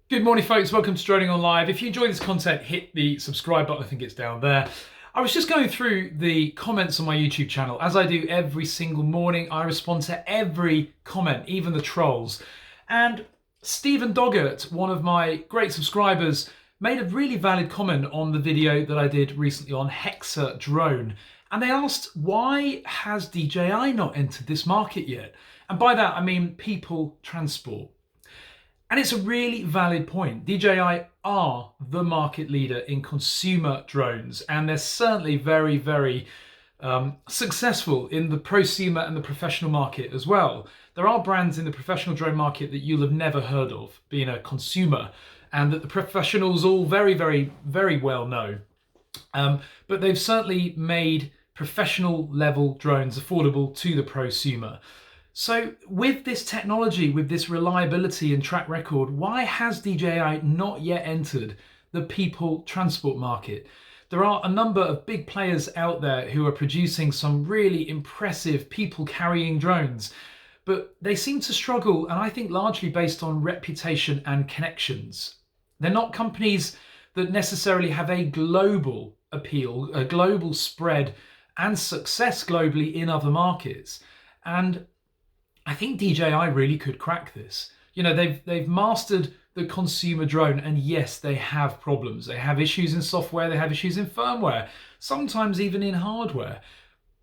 Good morning, folks. Welcome to Droning On Live. If you enjoy this content, hit the subscribe button. I think it's down there. I was just going through the comments on my YouTube channel. As I do every single morning, I respond to every comment, even the trolls. And Stephen Doggett, one of my great subscribers, made a really valid comment on the video that I did recently on Hexa drone. And they asked, why has DJI not entered this market yet? And by that, I mean people transport. And it's a really valid point. DJI are the market leader in consumer drones, and they're certainly very, very successful in the prosumer and the professional market as well. There are brands in the professional drone market that you'll have never heard of, being a consumer, and that the professionals all very, very, very well know. But they've certainly made professional level drones affordable to the prosumer. So with this technology, with this reliability and track record, why has DJI not yet entered the people transport market? There are a number of big players out there who are producing some really impressive people carrying drones, but they seem to struggle, and I think largely based on reputation and connections. They're not companies that necessarily have a global appeal, a global spread and success globally in other markets. And I think DJI really could crack this. You know, they've mastered the consumer drone, and yes, they have problems. They have issues in software, they have issues in firmware, sometimes even in hardware,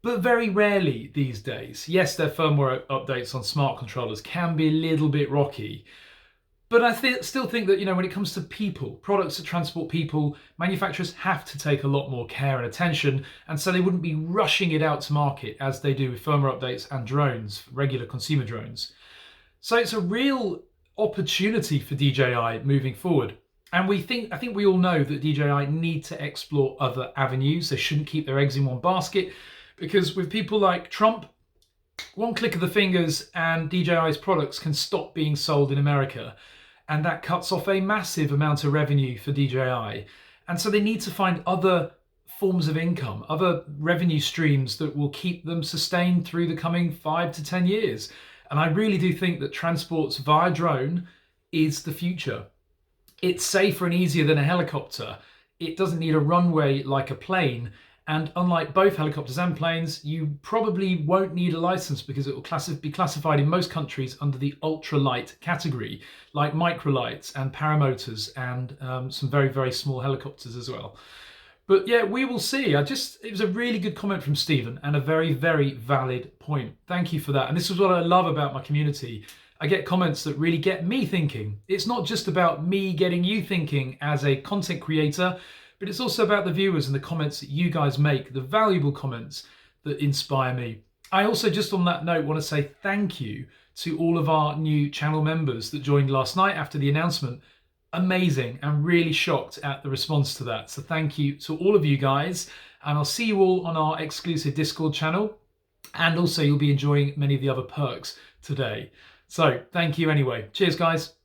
but very rarely these days. Yes, their firmware updates on smart controllers can be a little bit rocky, but I still think that, you know, when it comes to people, products that transport people, manufacturers have to take a lot more care and attention, and so they wouldn't be rushing it out to market as they do with firmware updates and drones, regular consumer drones. So it's a real opportunity for DJI moving forward. And I think we all know that DJI need to explore other avenues. They shouldn't keep their eggs in one basket, because with people like Trump, one click of the fingers and DJI's products can stop being sold in America. And that cuts off a massive amount of revenue for DJI. And so they need to find other forms of income, other revenue streams that will keep them sustained through the coming 5 to 10 years. And I really do think that transports via drone is the future. It's safer and easier than a helicopter. It doesn't need a runway like a plane. And unlike both helicopters and planes, you probably won't need a license because it will be classified in most countries under the ultralight category, like microlights and paramotors and some very, very small helicopters as well. But yeah, we will see. It was a really good comment from Stephen and a very, very valid point. Thank you for that. And this is what I love about my community. I get comments that really get me thinking. It's not just about me getting you thinking as a content creator, but it's also about the viewers and the comments that you guys make, the valuable comments that inspire me. I also, just on that note, want to say thank you to all of our new channel members that joined last night after the announcement. Amazing, and really shocked at the response to that. So thank you to all of you guys, and I'll see you all on our exclusive Discord channel, and also you'll be enjoying many of the other perks today. So thank you anyway. Cheers, guys.